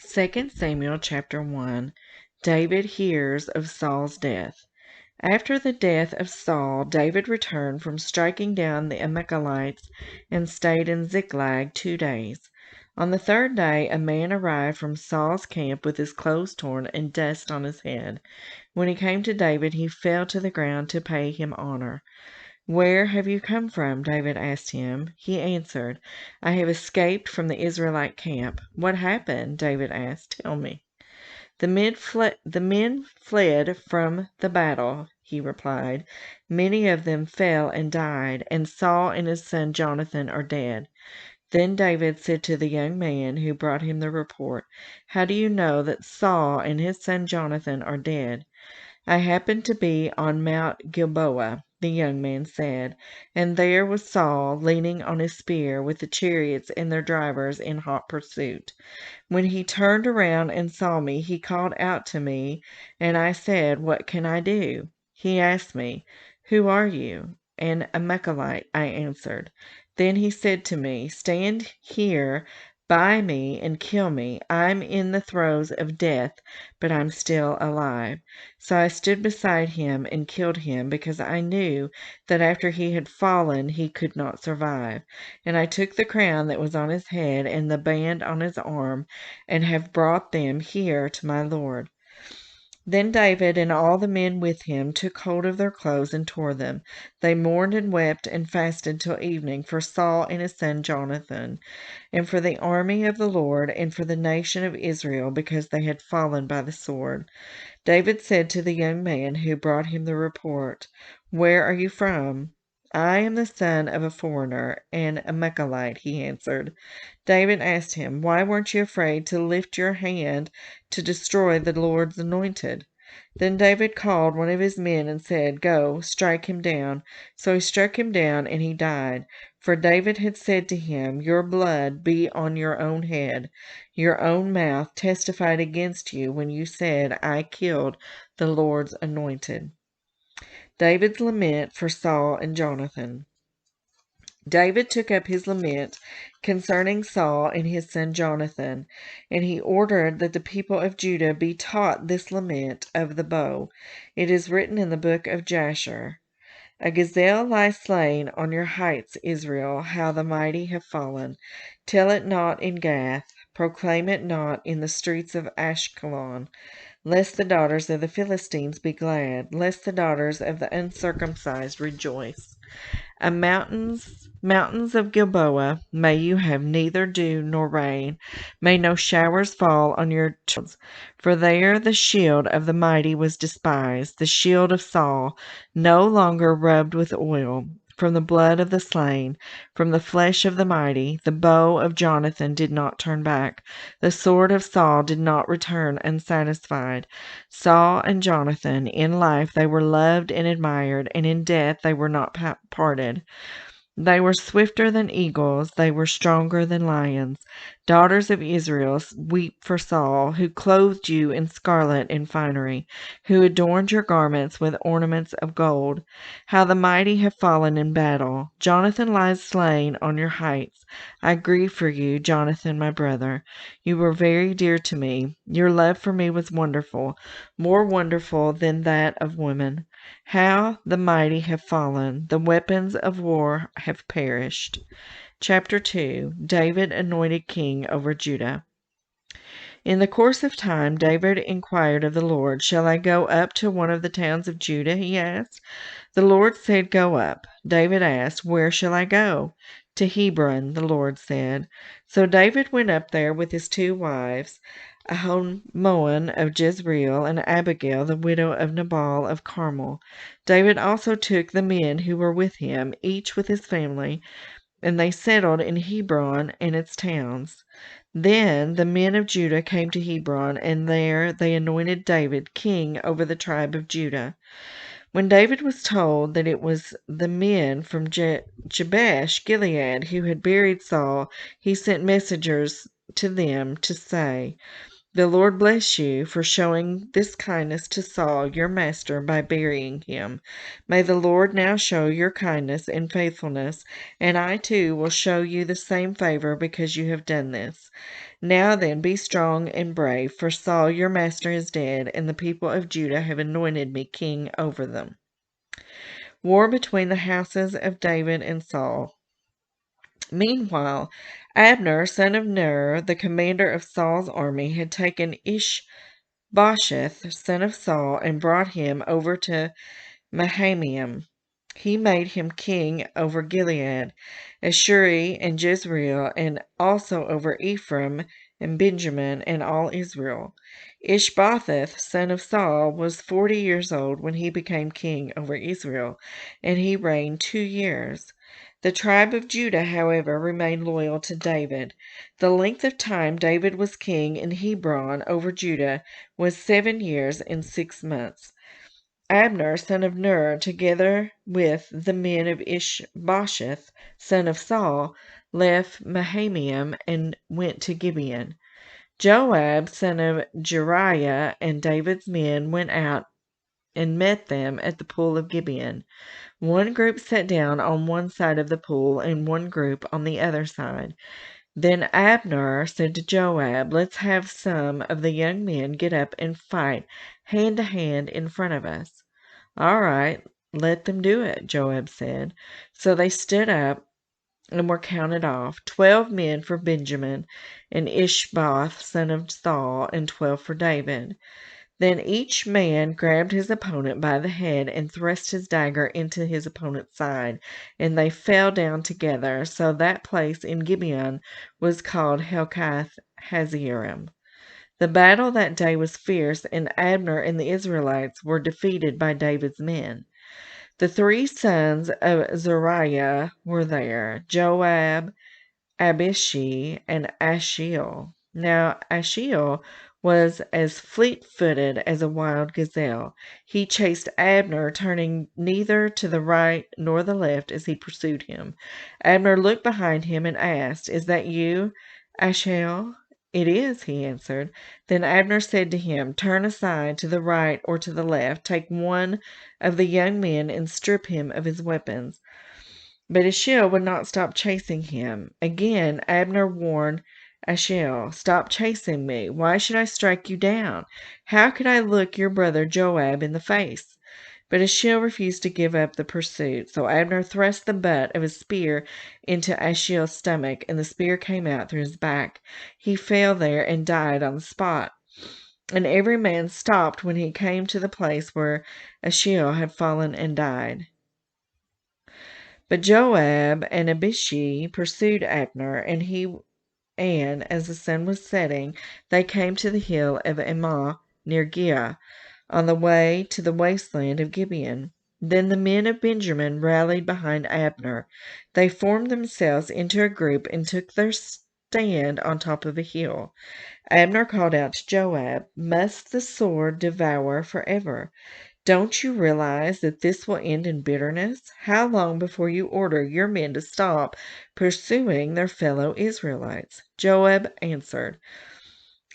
2 Samuel chapter 1. David hears of Saul's death. After the death of Saul, David returned from striking down the Amalekites and stayed in Ziklag 2 days. On the third day, a man arrived from Saul's camp with his clothes torn and dust on his head. When he came to David, he fell to the ground to pay him honor. "Where have you come from?" David asked him. He answered, "I have escaped from the Israelite camp." "What happened?" David asked. "Tell me." The men fled from the battle," he replied. "Many of them fell and died, and Saul and his son Jonathan are dead." Then David said to the young man who brought him the report, "How do you know that Saul and his son Jonathan are dead?" "I happened to be on Mount Gilboa," the young man said, "and there was Saul leaning on his spear, with the chariots and their drivers in hot pursuit. When he turned around and saw me, he called out to me, and I said, 'What can I do?' He asked me, 'Who are you?' 'An Amalekite,' I answered. Then he said to me, 'Stand here by me and kill me. I'm in the throes of death, but I'm still alive.' So I stood beside him and killed him, because I knew that after he had fallen he could not survive. And I took the crown that was on his head and the band on his arm, and have brought them here to my lord." Then David and all the men with him took hold of their clothes and tore them. They mourned and wept and fasted till evening for Saul and his son Jonathan, and for the army of the Lord, and for the nation of Israel, because they had fallen by the sword. David said to the young man who brought him the report, "Where are you from?" "I am the son of a foreigner, an Amalekite," he answered. David asked him, "Why weren't you afraid to lift your hand to destroy the Lord's anointed?" Then David called one of his men and said, "Go, strike him down." So he struck him down, and he died. For David had said to him, "Your blood be on your own head. Your own mouth testified against you when you said, 'I killed the Lord's anointed.'" David's lament for Saul and Jonathan. David took up his lament concerning Saul and his son Jonathan, and he ordered that the people of Judah be taught this lament of the bow. It is written in the book of Jasher. "A gazelle lies slain on your heights, Israel, how the mighty have fallen. Tell it not in Gath, proclaim it not in the streets of Ashkelon, lest the daughters of the Philistines be glad, lest the daughters of the uncircumcised rejoice. Mountains of Gilboa, may you have neither dew nor rain. May no showers fall on your children. For there the shield of the mighty was despised, the shield of Saul, no longer rubbed with oil. From the blood of the slain, from the flesh of the mighty, the bow of Jonathan did not turn back. The sword of Saul did not return unsatisfied. Saul and Jonathan, in life they were loved and admired, and in death they were not parted. They were swifter than eagles, they were stronger than lions. Daughters of Israel, weep for Saul, who clothed you in scarlet and finery, who adorned your garments with ornaments of gold. How the mighty have fallen in battle. Jonathan lies slain on your heights. I grieve for you, Jonathan, my brother. You were very dear to me. Your love for me was wonderful, more wonderful than that of women. How the mighty have fallen, the weapons of war have perished." Chapter 2. David anointed king over Judah. In the course of time, David inquired of the Lord, "Shall I go up to one of the towns of Judah?" he asked. The Lord said, "Go up." David asked, "Where shall I go?" "To Hebron," the Lord said. So David went up there with his 2 wives, Ahinoam of Jezreel, and Abigail, the widow of Nabal of Carmel. David also took the men who were with him, each with his family, and they settled in Hebron and its towns. Then the men of Judah came to Hebron, and there they anointed David king over the tribe of Judah. When David was told that it was the men from Jabesh Gilead who had buried Saul, he sent messengers to them to say, The Lord bless you for showing this kindness to Saul, your master, by burying him. May the Lord now show your kindness and faithfulness, and I too will show you the same favor because you have done this. Now then, be strong and brave, for Saul, your master, is dead, and the people of Judah have anointed me king over them. War between the houses of David and Saul. Meanwhile, Abner, son of Ner, the commander of Saul's army, had taken Ishbosheth, son of Saul, and brought him over to Mahanaim. He made him king over Gilead, Ashuri, and Jezreel, and also over Ephraim and Benjamin and all Israel. Ishbosheth, son of Saul, was 40 years old when he became king over Israel, and he reigned 2 years. The tribe of Judah, however, remained loyal to David. The length of time David was king in Hebron over Judah was 7 years and 6 months. Abner, son of Ner, together with the men of Ishbosheth, son of Saul, left Mahanaim and went to Gibeon. Joab, son of Jeruiah, and David's men went out and met them at the pool of Gibeon. One group sat down on one side of the pool, and one group on the other side. Then Abner said to Joab, "Let's have some of the young men get up and fight hand to hand in front of us." "All right, let them do it," Joab said. So they stood up and were counted off, 12 men for Benjamin and Ishbosheth, son of Saul, and 12 for David. Then each man grabbed his opponent by the head and thrust his dagger into his opponent's side, and they fell down together. So that place in Gibeon was called Helkath Hazzerim. The battle that day was fierce, and Abner and the Israelites were defeated by David's men. The 3 sons of Zeruiah were there, Joab, Abishai, and Ashiel. Now Ashiel was as fleet-footed as a wild gazelle. He chased Abner, turning neither to the right nor the left as he pursued him. Abner looked behind him and asked, "Is that you, Ashiel?" "It is," he answered. Then Abner said to him, "Turn aside to the right or to the left. Take one of the young men and strip him of his weapons." But Ashiel would not stop chasing him. Again Abner warned Ashiel, "Stop chasing me. Why should I strike you down? How could I look your brother Joab in the face?" But Ashiel refused to give up the pursuit. So Abner thrust the butt of his spear into Ashiel's stomach, and the spear came out through his back. He fell there and died on the spot. And every man stopped when he came to the place where Ashiel had fallen and died. But Joab and Abishai pursued Abner, and as the sun was setting, they came to the hill of Ammah near Giah, on the way to the wasteland of Gibeon. Then the men of Benjamin rallied behind Abner. They formed themselves into a group and took their stand on top of a hill. Abner called out to Joab, "Must the sword devour forever? Don't you realize that this will end in bitterness? How long before you order your men to stop pursuing their fellow Israelites?" Joab answered,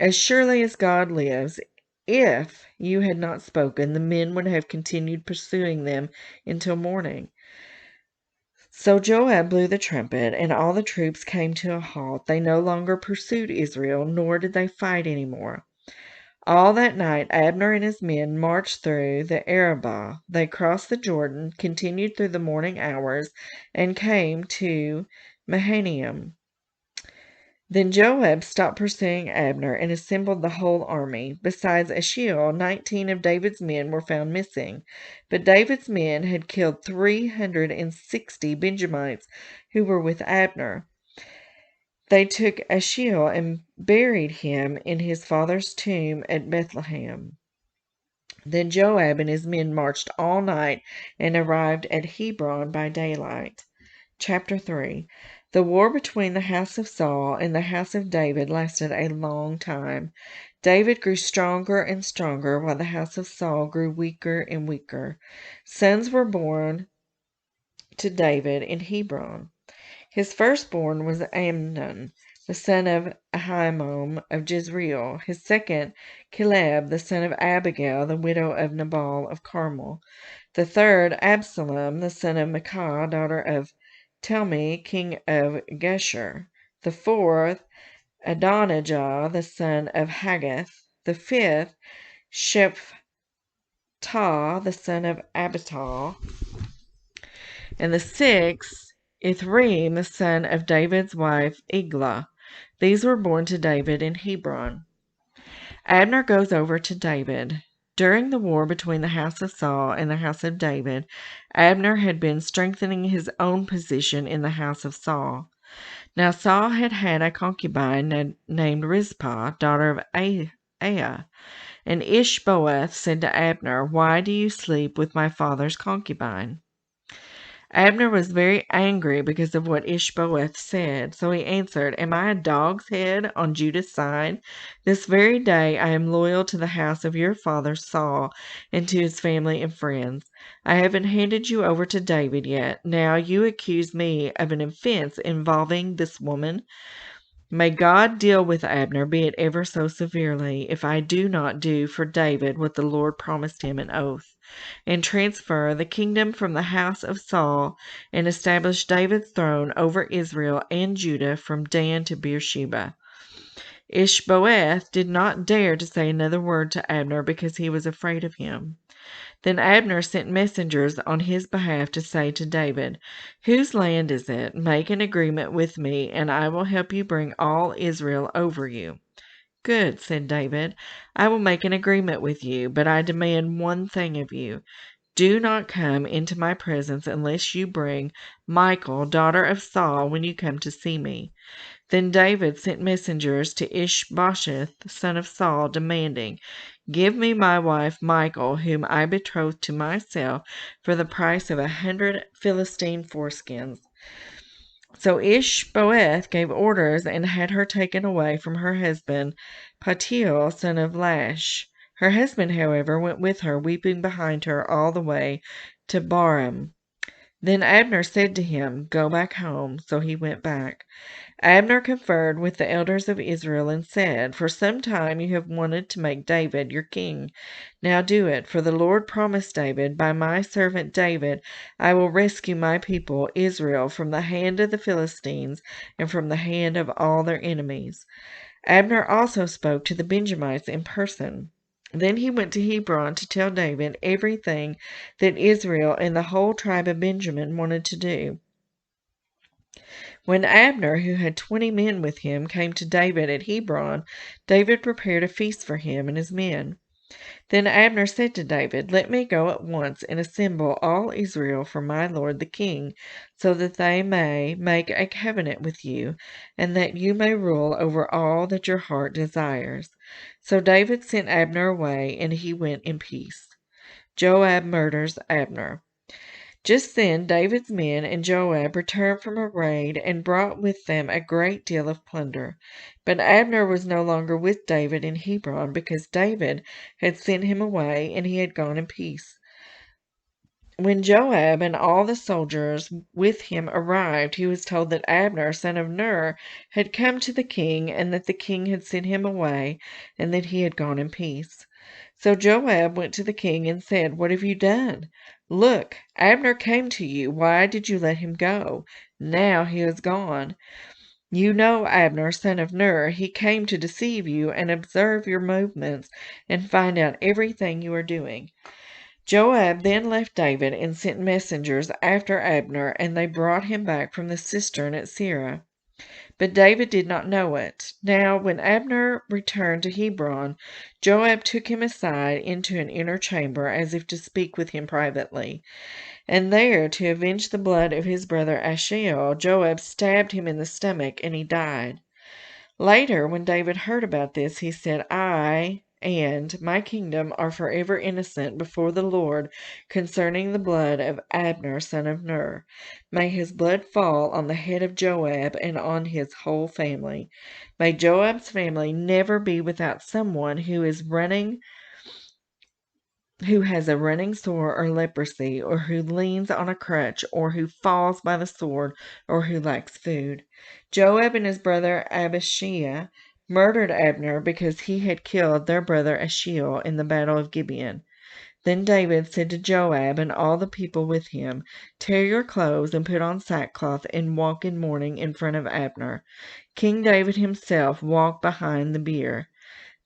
"As surely as God lives, if you had not spoken, the men would have continued pursuing them until morning." So Joab blew the trumpet, and all the troops came to a halt. They no longer pursued Israel, nor did they fight any more. All that night Abner and his men marched through the Arabah. They crossed the Jordan, continued through the morning hours, and came to Mahanaim. Then Joab stopped pursuing Abner and assembled the whole army. Besides Ashiel, 19 of David's men were found missing. But David's men had killed 360 Benjamites who were with Abner. They took Ashiel and buried him in his father's tomb at Bethlehem. Then Joab and his men marched all night and arrived at Hebron by daylight. Chapter 3. The war between the house of Saul and the house of David lasted a long time. David grew stronger and stronger, while the house of Saul grew weaker and weaker. Sons were born to David in Hebron. His firstborn was Amnon. the son of Ahinoam of Jezreel. His second, Caleb, the son of Abigail, the widow of Nabal of Carmel. The third, Absalom, the son of Maacah, daughter of Talmi, king of Geshur. The fourth, Adonijah, the son of Haggith. The fifth, Shephthah, the son of Abital. And the sixth, Ithream, the son of David's wife, Eglah. These were born to David in Hebron. Abner goes over to David. During the war between the house of Saul and the house of David, Abner had been strengthening his own position in the house of Saul. Now Saul had had a concubine named Rizpah, daughter of Aiah. And Ishbosheth said to Abner, "Why do you sleep with my father's concubine?" Abner was very angry because of what Ishbosheth said, so he answered, "Am I a dog's head on Judah's side? This very day I am loyal to the house of your father Saul and to his family and friends. I haven't handed you over to David yet. Now you accuse me of an offense involving this woman. May God deal with Abner, be it ever so severely, if I do not do for David what the Lord promised him in oath, and transfer the kingdom from the house of Saul, and establish David's throne over Israel and Judah from Dan to Beersheba." Ishbosheth did not dare to say another word to Abner because he was afraid of him. Then Abner sent messengers on his behalf to say to David, "Whose land is it? Make an agreement with me, and I will help you bring all Israel over you." "Good," said David. "I will make an agreement with you, but I demand one thing of you. Do not come into my presence unless you bring Michal, daughter of Saul, when you come to see me." Then David sent messengers to Ishbosheth, son of Saul, demanding, "Give me my wife Michal, whom I betrothed to myself, for the price of 100 Philistine foreskins." So Ishbosheth gave orders and had her taken away from her husband, Paltiel, son of Laish. Her husband, however, went with her, weeping behind her all the way to Baram. Then Abner said to him, "Go back home." So he went back. Abner conferred with the elders of Israel and said, "For some time you have wanted to make David your king. Now do it, for the Lord promised David, 'By my servant David I will rescue my people Israel from the hand of the Philistines and from the hand of all their enemies.'" Abner also spoke to the Benjamites in person. Then he went to Hebron to tell David everything that Israel and the whole tribe of Benjamin wanted to do. When Abner, who had 20 men with him, came to David at Hebron, David prepared a feast for him and his men. Then Abner said to David, "Let me go at once and assemble all Israel for my lord the king, so that they may make a covenant with you, and that you may rule over all that your heart desires." So David sent Abner away, and he went in peace. Joab murders Abner. Just then David's men and Joab returned from a raid and brought with them a great deal of plunder. But Abner was no longer with David in Hebron, because David had sent him away, and he had gone in peace. When Joab and all the soldiers with him arrived, he was told that Abner, son of Ner, had come to the king, and that the king had sent him away, and that he had gone in peace. So Joab went to the king and said, "What have you done? Look, Abner came to you. Why did you let him go? Now he is gone. You know Abner, son of Ner. He came to deceive you and observe your movements and find out everything you are doing." Joab then left David and sent messengers after Abner, and they brought him back from the cistern at Sirah. But David did not know it. Now when Abner returned to Hebron, Joab took him aside into an inner chamber, as if to speak with him privately. And there, to avenge the blood of his brother Asahel, Joab stabbed him in the stomach, and he died. Later, when David heard about this, he said, "I and my kingdom are forever innocent before the Lord concerning the blood of Abner son of Ner. May his blood fall on the head of Joab and on his whole family. May Joab's family never be without someone who is running who has a running sore or leprosy, or who leans on a crutch, or who falls by the sword, or who lacks food. Joab and his brother Abishai murdered Abner because he had killed their brother Ashiel in the battle of Gibeon. Then David said to Joab and all the people with him, "Tear your clothes and put on sackcloth and walk in mourning in front of Abner." King David himself walked behind the bier.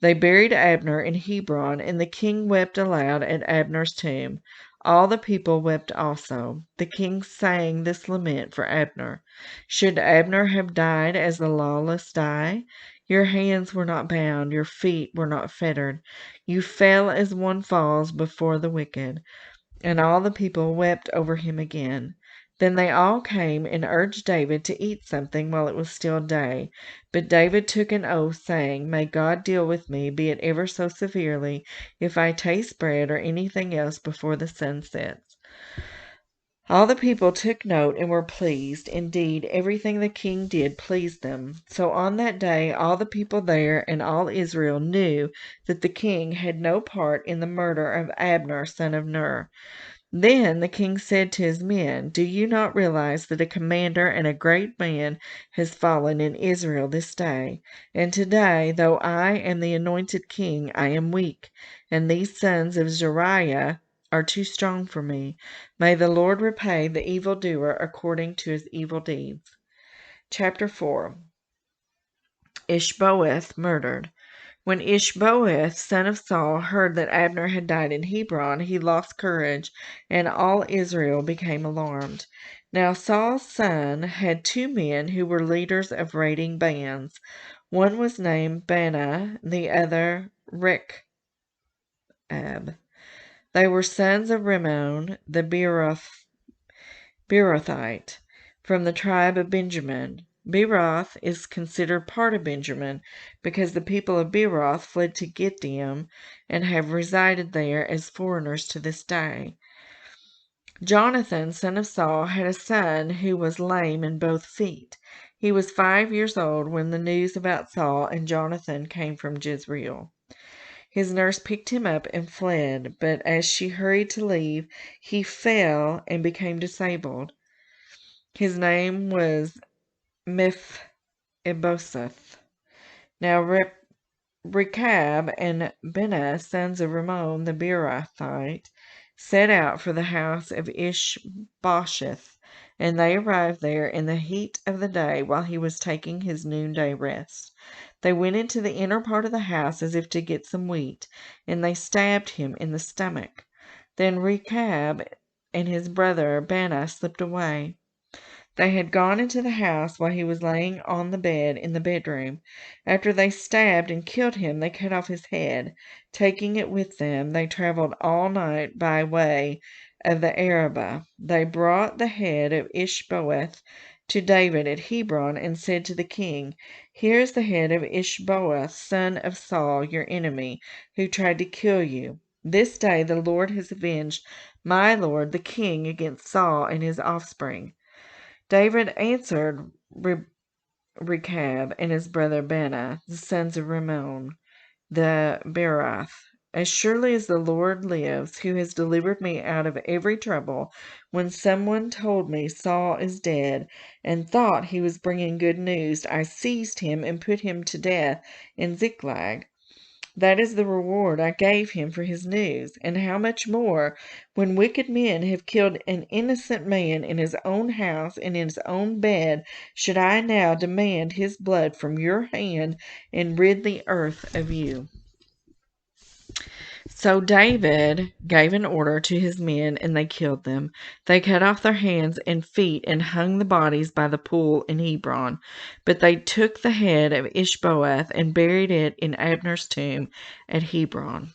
They buried Abner in Hebron, and the king wept aloud at Abner's tomb. All the people wept also. The king sang this lament for Abner: "Should Abner have died as the lawless die? Your hands were not bound, your feet were not fettered. You fell as one falls before the wicked." And all the people wept over him again. Then they all came and urged David to eat something while it was still day. But David took an oath, saying, "May God deal with me, be it ever so severely, if I taste bread or anything else before the sun sets." All the people took note and were pleased. Indeed, everything the king did pleased them. So on that day all the people there and all Israel knew that the king had no part in the murder of Abner, son of Ner. Then the king said to his men, "Do you not realize that a commander and a great man has fallen in Israel this day? And today, though I am the anointed king, I am weak, and these sons of Zeruiah are too strong for me. May the Lord repay the evildoer according to his evil deeds." Chapter 4. Ishbosheth murdered. When Ishbosheth, son of Saul, heard that Abner had died in Hebron, he lost courage, and all Israel became alarmed. Now Saul's son had two men who were leaders of raiding bands. One was named Baanah, the other Rechab. They were sons of Rimmon the Beerothite, from the tribe of Benjamin. Beeroth is considered part of Benjamin because the people of Beeroth fled to Gittim and have resided there as foreigners to this day. Jonathan, son of Saul, had a son who was lame in both feet. He was 5 years old when the news about Saul and Jonathan came from Jezreel. His nurse picked him up and fled, but as she hurried to leave, he fell and became disabled. His name was Mephibosheth. Now Rechab and Baanah, sons of Rimmon the Beerothite, set out for the house of Ishbosheth, and they arrived there in the heat of the day while he was taking his noonday rest. They went into the inner part of the house as if to get some wheat, and they stabbed him in the stomach. Then Rechab and his brother Baanah slipped away. They had gone into the house while he was laying on the bed in the bedroom. After they stabbed and killed him, they cut off his head. Taking it with them, they traveled all night by way of the Arabah. They brought the head of Ishbosheth to David at Hebron and said to the king, "Here is the head of Ishbosheth, son of Saul, your enemy, who tried to kill you. This day the Lord has avenged my lord the king against Saul and his offspring." David answered Rechab and his brother Baanah, the sons of Rimmon the Beeroth, "As surely as the Lord lives, who has delivered me out of every trouble, when someone told me Saul is dead, and thought he was bringing good news, I seized him and put him to death in Ziklag. That is the reward I gave him for his news. And how much more, when wicked men have killed an innocent man in his own house and in his own bed, should I now demand his blood from your hand and rid the earth of you?" So David gave an order to his men, and they killed them. They cut off their hands and feet and hung the bodies by the pool in Hebron. But they took the head of Ishbosheth and buried it in Abner's tomb at Hebron.